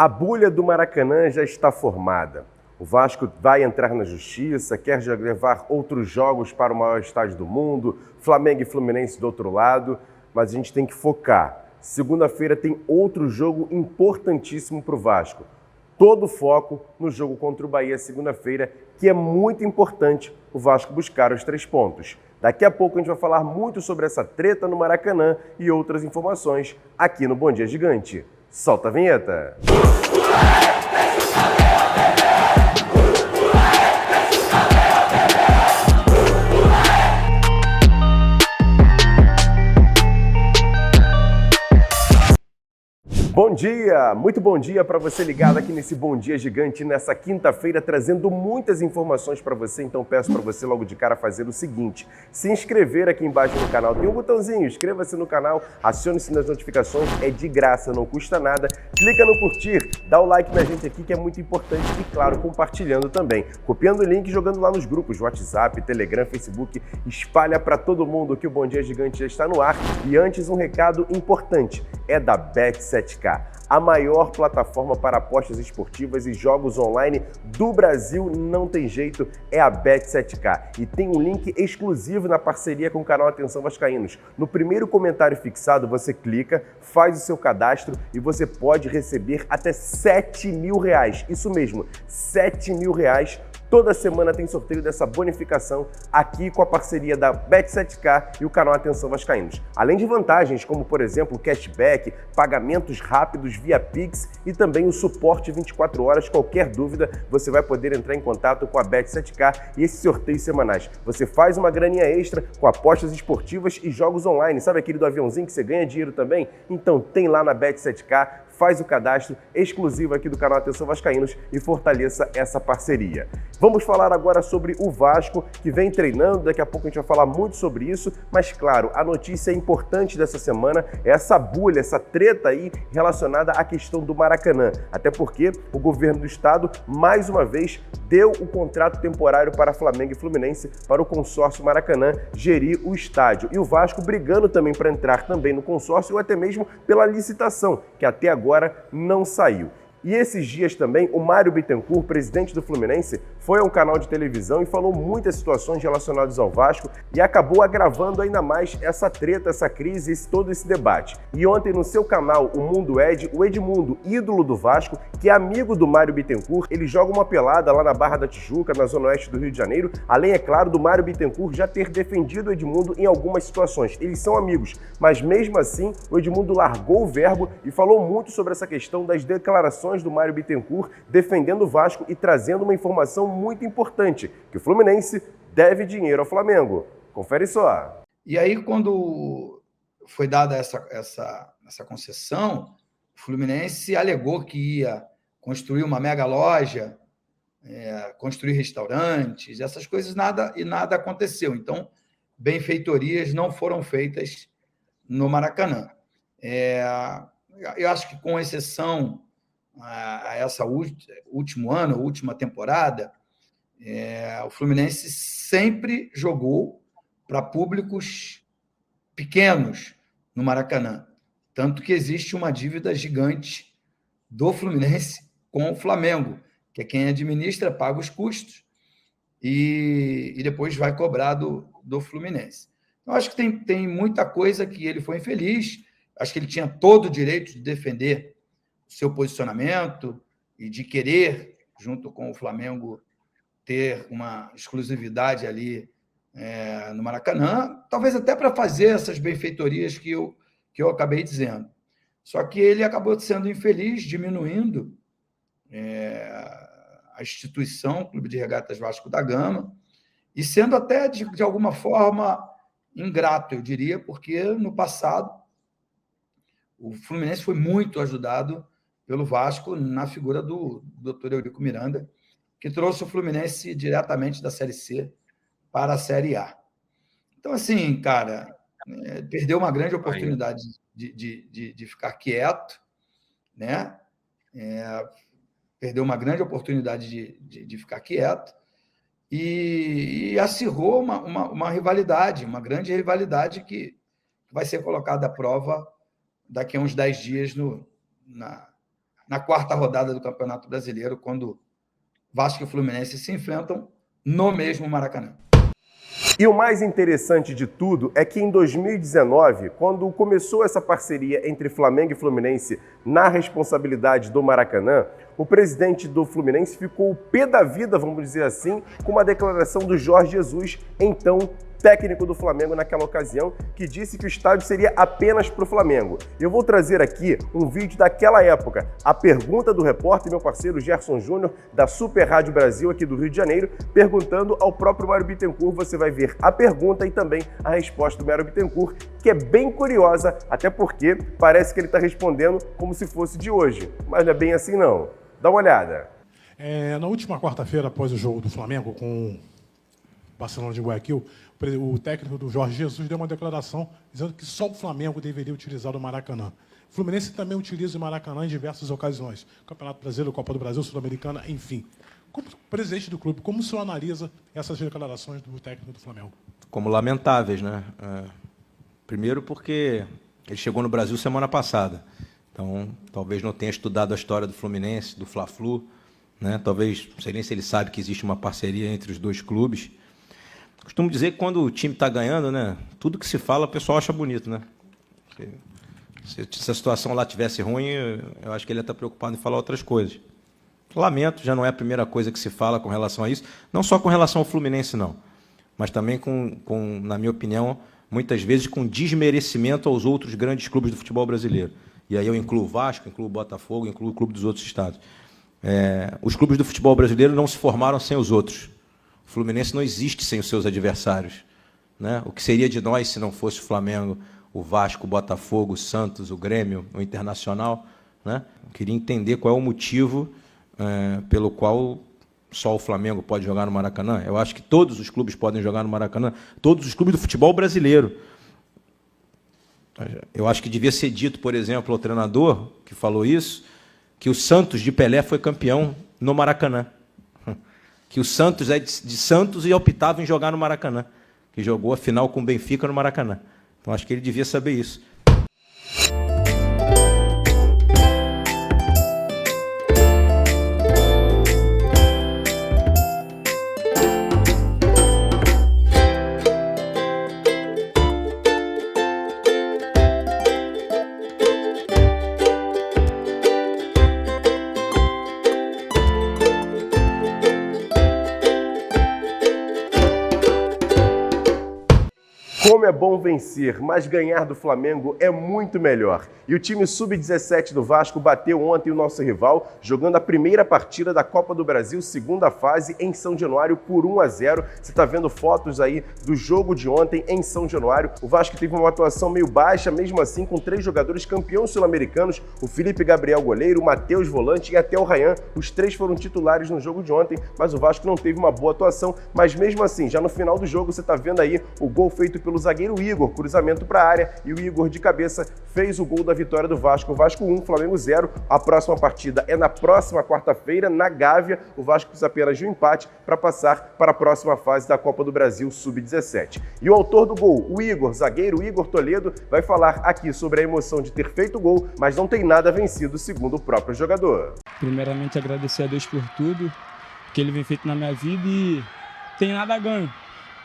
A bolha do Maracanã já está formada. O Vasco vai entrar na justiça, quer já levar outros jogos para o maior estádio do mundo, Flamengo e Fluminense do outro lado, mas a gente tem que focar. Segunda-feira tem outro jogo importantíssimo para o Vasco. Todo o foco no jogo contra o Bahia segunda-feira, que é muito importante o Vasco buscar os 3 pontos. Daqui a pouco a gente vai falar muito sobre essa treta no Maracanã e outras informações aqui no Bom Dia Gigante. Solta a vinheta! Bom dia, muito bom dia para você ligado aqui nesse Bom Dia Gigante nessa quinta-feira, trazendo muitas informações para você. Então peço para você logo de cara fazer o seguinte: se inscrever aqui embaixo no canal, tem um botãozinho, inscreva-se no canal, acione o sininho das notificações, é de graça, não custa nada. Clica no curtir, dá o like na gente aqui que é muito importante e claro, compartilhando também. Copiando o link e jogando lá nos grupos, WhatsApp, Telegram, Facebook, espalha para todo mundo que o Bom Dia Gigante já está no ar. E antes um recado importante, é da Bet7k. A maior plataforma para apostas esportivas e jogos online do Brasil, não tem jeito, é a Bet7k. E tem um link exclusivo na parceria com o canal Atenção Vascaínos. No primeiro comentário fixado, você clica, faz o seu cadastro e você pode receber até R$7.000. Isso mesmo, R$7.000. Toda semana tem sorteio dessa bonificação aqui com a parceria da Bet7k e o canal Atenção Vascaínos. Além de vantagens como, por exemplo, cashback, pagamentos rápidos via Pix e também o suporte 24 horas. Qualquer dúvida, você vai poder entrar em contato com a Bet7k e esses sorteios semanais. Você faz uma graninha extra com apostas esportivas e jogos online. Sabe aquele do aviãozinho que você ganha dinheiro também? Então tem lá na Bet7k. Faz o cadastro exclusivo aqui do canal Atenção Vascaínos e fortaleça essa parceria. Vamos falar agora sobre o Vasco, que vem treinando, daqui a pouco a gente vai falar muito sobre isso, mas claro, a notícia importante dessa semana é essa bulha, essa treta aí relacionada à questão do Maracanã, até porque o governo do estado, mais uma vez, deu o contrato temporário para Flamengo e Fluminense, para o consórcio Maracanã gerir o estádio. E o Vasco brigando também para entrar também no consórcio ou até mesmo pela licitação, que até agora não saiu. E esses dias também, o Mário Bittencourt, presidente do Fluminense, foi a um canal de televisão e falou muitas situações relacionadas ao Vasco e acabou agravando ainda mais essa treta, essa crise, todo esse debate. E ontem no seu canal, o Mundo Ed, o Edmundo, ídolo do Vasco, que é amigo do Mário Bittencourt, ele joga uma pelada lá na Barra da Tijuca, na zona oeste do Rio de Janeiro, além, é claro, do Mário Bittencourt já ter defendido o Edmundo em algumas situações. Eles são amigos, mas mesmo assim, o Edmundo largou o verbo e falou muito sobre essa questão das declarações do Mário Bittencourt defendendo o Vasco e trazendo uma informação muito importante, que o Fluminense deve dinheiro ao Flamengo. Confere só. E aí, quando foi dada essa concessão, o Fluminense alegou que ia construir uma mega loja, construir restaurantes, essas coisas, nada aconteceu. Então, benfeitorias não foram feitas no Maracanã. Eu acho que, com exceção a essa última temporada, o Fluminense sempre jogou para públicos pequenos no Maracanã. Tanto que existe uma dívida gigante do Fluminense com o Flamengo, que é quem administra, paga os custos e depois vai cobrar do Fluminense. Eu acho que tem muita coisa que ele foi infeliz. Acho que ele tinha todo o direito de defender seu posicionamento e de querer, junto com o Flamengo, ter uma exclusividade ali no Maracanã, talvez até para fazer essas benfeitorias que eu acabei dizendo. Só que ele acabou sendo infeliz, diminuindo a instituição Clube de Regatas Vasco da Gama e sendo até, de alguma forma, ingrato, eu diria, porque no passado o Fluminense foi muito ajudado pelo Vasco na figura do Dr. Eurico Miranda, que trouxe o Fluminense diretamente da Série C para a Série A. Então, assim, cara, perdeu uma grande oportunidade de ficar quieto, né? Perdeu uma grande oportunidade de ficar quieto e acirrou uma rivalidade, uma grande rivalidade que vai ser colocada à prova daqui a uns 10 dias na quarta rodada do Campeonato Brasileiro, quando Vasco e Fluminense se enfrentam no mesmo Maracanã. E o mais interessante de tudo é que em 2019, quando começou essa parceria entre Flamengo e Fluminense na responsabilidade do Maracanã, o presidente do Fluminense ficou o pé da vida, vamos dizer assim, com uma declaração do Jorge Jesus, então técnico do Flamengo naquela ocasião, que disse que o estádio seria apenas para o Flamengo. Eu vou trazer aqui um vídeo daquela época, a pergunta do repórter, meu parceiro Gerson Júnior, da Super Rádio Brasil, aqui do Rio de Janeiro, perguntando ao próprio Mário Bittencourt. Você vai ver a pergunta e também a resposta do Mário Bittencourt, que é bem curiosa, até porque parece que ele está respondendo como se fosse de hoje, mas não é bem assim não. Dá uma olhada. Na última quarta-feira, após o jogo do Flamengo com o Barcelona de Guayaquil, o técnico do Jorge Jesus deu uma declaração dizendo que só o Flamengo deveria utilizar o Maracanã. O Fluminense também utiliza o Maracanã em diversas ocasiões. Campeonato Brasileiro, Copa do Brasil, Sul-Americana, enfim. Como presidente do clube, como o senhor analisa essas declarações do técnico do Flamengo? Como lamentáveis, né? Primeiro porque ele chegou no Brasil semana passada. Então, talvez não tenha estudado a história do Fluminense, do Fla-Flu, né? Talvez, não sei nem se ele sabe que existe uma parceria entre os dois clubes. Costumo dizer que quando o time está ganhando, né, tudo que se fala o pessoal acha bonito, né? Se a situação lá tivesse ruim, eu acho que ele ia estar preocupado em falar outras coisas. Lamento, já não é a primeira coisa que se fala com relação a isso, não só com relação ao Fluminense, não, mas também na minha opinião, muitas vezes com desmerecimento aos outros grandes clubes do futebol brasileiro. E aí eu incluo o Vasco, incluo o Botafogo, incluo o clube dos outros estados. Os clubes do futebol brasileiro não se formaram sem os outros. O Fluminense não existe sem os seus adversários, né? O que seria de nós se não fosse o Flamengo, o Vasco, o Botafogo, o Santos, o Grêmio, o Internacional, né? Eu queria entender qual é o motivo pelo qual só o Flamengo pode jogar no Maracanã. Eu acho que todos os clubes podem jogar no Maracanã, todos os clubes do futebol brasileiro. Eu acho que devia ser dito, por exemplo, ao treinador que falou isso, que o Santos de Pelé foi campeão no Maracanã. Que o Santos é de Santos e optava em jogar no Maracanã, que jogou a final com o Benfica no Maracanã. Então acho que ele devia saber isso. Como é bom vencer, mas ganhar do Flamengo é muito melhor. E o time Sub-17 do Vasco bateu ontem o nosso rival, jogando a primeira partida da Copa do Brasil, segunda fase, em São Januário, por 1-0. Você está vendo fotos aí do jogo de ontem em São Januário. O Vasco teve uma atuação meio baixa, mesmo assim, com 3 jogadores campeões sul-americanos, o Felipe Gabriel goleiro, o Matheus volante e até o Ryan. Os 3 foram titulares no jogo de ontem, mas o Vasco não teve uma boa atuação. Mas mesmo assim, já no final do jogo, você está vendo aí o gol feito pelo zagueiro Igor, cruzamento para a área, e o Igor de cabeça fez o gol da vitória do Vasco. O Vasco 1, Flamengo 0. A próxima partida é na próxima quarta-feira, na Gávea. O Vasco precisa apenas de um empate para passar para a próxima fase da Copa do Brasil Sub-17. E o autor do gol, o Igor, zagueiro Igor Toledo, vai falar aqui sobre a emoção de ter feito o gol, mas não tem nada vencido, segundo o próprio jogador. Primeiramente, agradecer a Deus por tudo que Ele vem feito na minha vida e tem nada a ganho.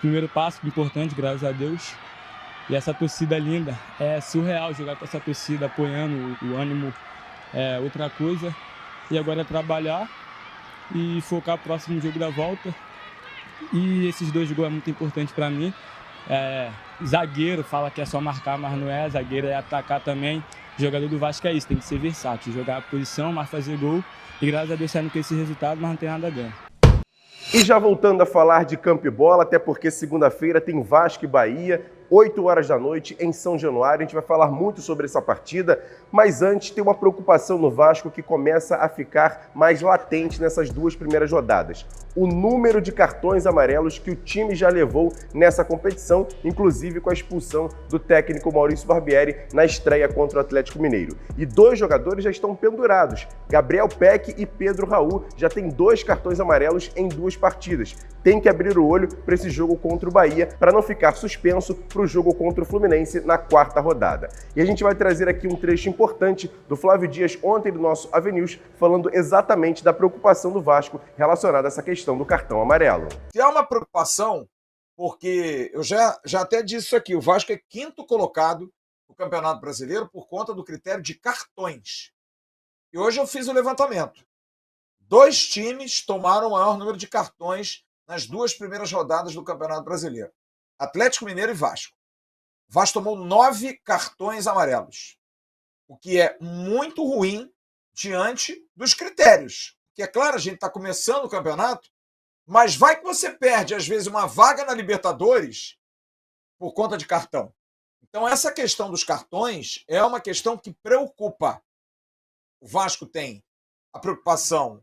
Primeiro passo importante, graças a Deus. E essa torcida linda, é surreal jogar com essa torcida apoiando, o ânimo é outra coisa. E agora é trabalhar e focar no próximo jogo da volta. E esses 2 gols é muito importante para mim. Zagueiro fala que é só marcar, mas não é. Zagueiro é atacar também. Jogador do Vasco é isso, tem que ser versátil. Jogar a posição, mas fazer gol. E graças a Deus saindo com esse resultado, mas não tem nada a ganhar. E já voltando a falar de campo e bola, até porque segunda-feira tem Vasco e Bahia, 8 horas da noite em São Januário. A gente vai falar muito sobre essa partida, mas antes tem uma preocupação no Vasco que começa a ficar mais latente nessas 2 primeiras rodadas. O número de cartões amarelos que o time já levou nessa competição, inclusive com a expulsão do técnico Maurício Barbieri na estreia contra o Atlético Mineiro. E 2 jogadores já estão pendurados. Gabriel Peck e Pedro Raul já têm 2 cartões amarelos em 2 partidas. tem que abrir o olho para esse jogo contra o Bahia, para não ficar suspenso para o jogo contra o Fluminense na quarta rodada. E a gente vai trazer aqui um trecho importante do Flávio Dias ontem do nosso Avenews, falando exatamente da preocupação do Vasco relacionada a essa questão do cartão amarelo. Se há uma preocupação, porque eu já até disse isso aqui, o Vasco é quinto colocado no Campeonato Brasileiro por conta do critério de cartões. E hoje eu fiz o levantamento. 2 times tomaram o maior número de cartões nas 2 primeiras rodadas do Campeonato Brasileiro. Atlético Mineiro e Vasco. O Vasco tomou 9 cartões amarelos, o que é muito ruim diante dos critérios. Que é claro, a gente está começando o campeonato, mas vai que você perde, às vezes, uma vaga na Libertadores por conta de cartão. Então, essa questão dos cartões é uma questão que preocupa. O Vasco tem a preocupação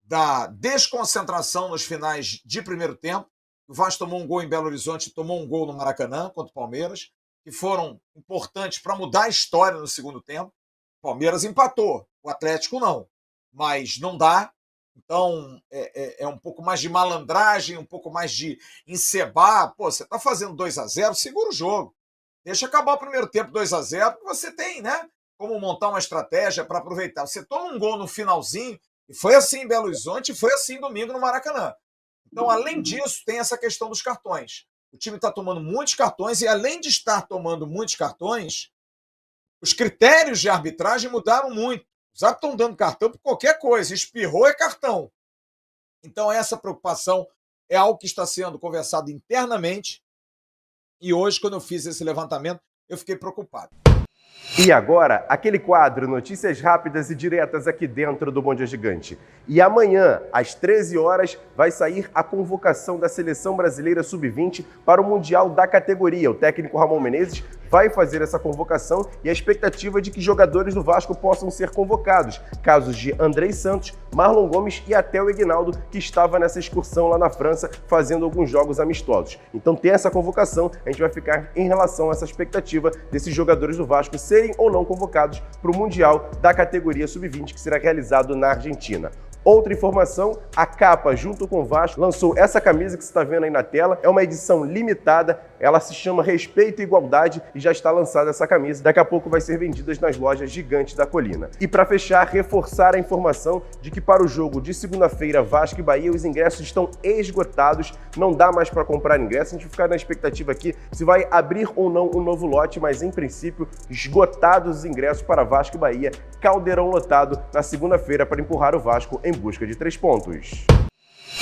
da desconcentração nos finais de primeiro tempo. O Vasco tomou um gol em Belo Horizonte e tomou um gol no Maracanã contra o Palmeiras, que foram importantes para mudar a história no segundo tempo. O Palmeiras empatou, o Atlético não. Mas não dá. Então, é um pouco mais de malandragem, um pouco mais de encebar. Pô, você está fazendo 2-0, segura o jogo. Deixa acabar o primeiro tempo 2-0, porque você tem, né, como montar uma estratégia para aproveitar. Você toma um gol no finalzinho, e foi assim em Belo Horizonte, e foi assim domingo no Maracanã. Então, além disso, tem essa questão dos cartões. O time está tomando muitos cartões, e além de estar tomando muitos cartões, os critérios de arbitragem mudaram muito. Os árbitros estão dando cartão por qualquer coisa, espirrou é cartão. Então essa preocupação é algo que está sendo conversado internamente e hoje, quando eu fiz esse levantamento, eu fiquei preocupado. E agora, aquele quadro Notícias Rápidas e Diretas aqui dentro do Bom Dia Gigante. E amanhã, às 13 horas, vai sair a convocação da Seleção Brasileira Sub-20 para o Mundial da categoria. O técnico Ramon Menezes vai fazer essa convocação e a expectativa é de que jogadores do Vasco possam ser convocados. Casos de Andrei Santos, Marlon Gomes e até o Ignaldo, que estava nessa excursão lá na França fazendo alguns jogos amistosos. Então tem essa convocação, a gente vai ficar em relação a essa expectativa desses jogadores do Vasco serem ou não convocados para o Mundial da categoria Sub-20 que será realizado na Argentina. Outra informação, a Capa, junto com o Vasco, lançou essa camisa que você está vendo aí na tela. É uma edição limitada, ela se chama Respeito e Igualdade e já está lançada essa camisa. Daqui a pouco vai ser vendida nas lojas Gigantes da Colina. E para fechar, reforçar a informação de que para o jogo de segunda-feira, Vasco e Bahia, os ingressos estão esgotados, não dá mais para comprar ingressos. A gente vai ficar na expectativa aqui se vai abrir ou não um novo lote, mas em princípio, esgotados os ingressos para Vasco e Bahia, Caldeirão lotado na segunda-feira para empurrar o Vasco em busca de 3 pontos.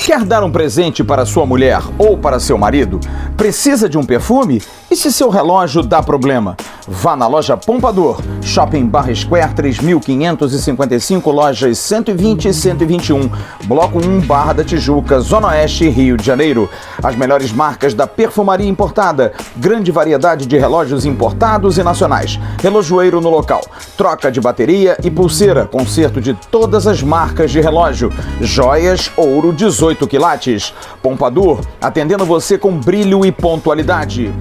Quer dar um presente para sua mulher ou para seu marido? Precisa de um perfume? E se seu relógio dá problema? Vá na loja Pompadour, Shopping Barra Square 3555, lojas 120 e 121, Bloco 1, Barra da Tijuca, Zona Oeste, Rio de Janeiro. As melhores marcas da perfumaria importada, grande variedade de relógios importados e nacionais, relojoeiro no local, troca de bateria e pulseira, conserto de todas as marcas de relógio, joias, ouro 18 quilates. Pompadour, atendendo você com brilho e pontualidade.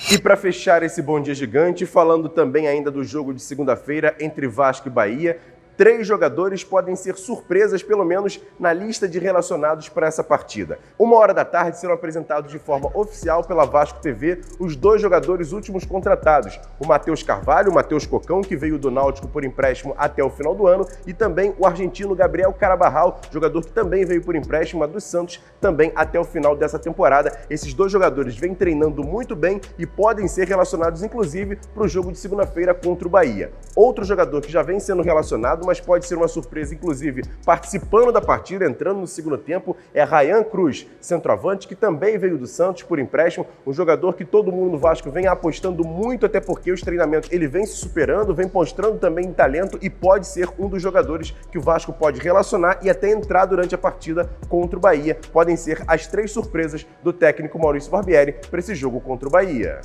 E para fechar esse Bom Dia Gigante, falando também ainda do jogo de segunda-feira entre Vasco e Bahia, 3 jogadores podem ser surpresas, pelo menos na lista de relacionados para essa partida. 1h da tarde serão apresentados de forma oficial pela Vasco TV os 2 jogadores últimos contratados. O Matheus Carvalho, o Matheus Cocão, que veio do Náutico por empréstimo até o final do ano, e também o argentino Gabriel Carabarral, jogador que também veio por empréstimo a do Santos, também até o final dessa temporada. Esses 2 jogadores vêm treinando muito bem e podem ser relacionados, inclusive, para o jogo de segunda-feira contra o Bahia. Outro jogador que já vem sendo relacionado, mas pode ser uma surpresa, inclusive, participando da partida, entrando no segundo tempo, é Ryan Cruz, centroavante, que também veio do Santos por empréstimo, um jogador que todo mundo no Vasco vem apostando muito, até porque os treinamentos ele vem se superando, vem mostrando também talento e pode ser um dos jogadores que o Vasco pode relacionar e até entrar durante a partida contra o Bahia. Podem ser as 3 surpresas do técnico Maurício Barbieri para esse jogo contra o Bahia.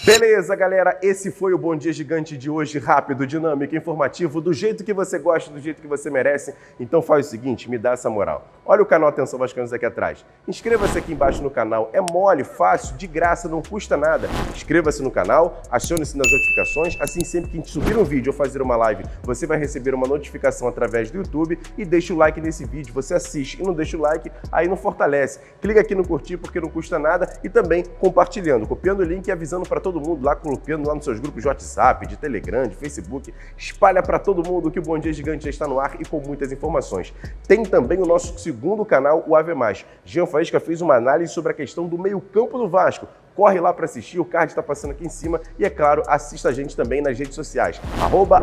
Beleza, galera, esse foi o Bom Dia Gigante de hoje, rápido, dinâmico, informativo, do jeito que você gosta, do jeito que você merece. Então faz o seguinte, me dá essa moral. Olha o canal Atenção Vascaínos aqui atrás. Inscreva-se aqui embaixo no canal, é mole, fácil, de graça, não custa nada. Inscreva-se no canal, acione-se nas notificações, assim sempre que a gente subir um vídeo ou fazer uma live, você vai receber uma notificação através do YouTube e deixa o like nesse vídeo, você assiste e não deixa o like, aí não fortalece. Clica aqui no curtir porque não custa nada e também compartilhando, copiando o link e avisando para todo mundo lá, colocando lá nos seus grupos de WhatsApp, de Telegram, de Facebook. Espalha para todo mundo que o Bom Dia Gigante já está no ar e com muitas informações. Tem também o nosso segundo canal, o Ave Mais. Jean Faísca fez uma análise sobre a questão do meio-campo do Vasco. Corre lá para assistir, o card está passando aqui em cima e, é claro, assista a gente também nas redes sociais.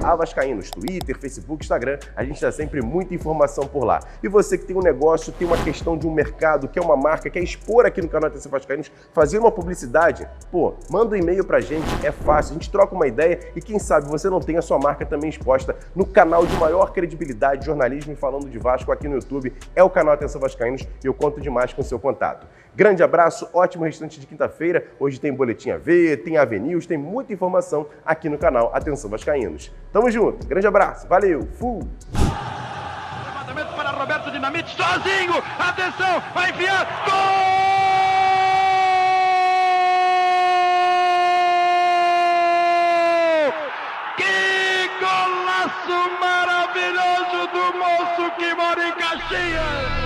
@avascaínos, Twitter, Facebook, Instagram, a gente dá sempre muita informação por lá. E você que tem um negócio, tem uma questão de um mercado, quer uma marca, quer expor aqui no canal Atenção Vascaínos, fazer uma publicidade, pô, manda um e-mail pra gente, é fácil, a gente troca uma ideia e quem sabe você não tem a sua marca também exposta no canal de maior credibilidade de jornalismo e falando de Vasco aqui no YouTube, é o canal Atenção Vascaínos e eu conto demais com o seu contato. Grande abraço, ótimo restante de quinta-feira. Hoje tem Boletim AV, tem AV News, tem muita informação aqui no canal Atenção Vascaínos. Tamo junto, grande abraço, valeu, fui! Levantamento para Roberto Dinamite, sozinho, atenção, vai enfiar, gol! Que golaço maravilhoso do moço que mora em Caxias!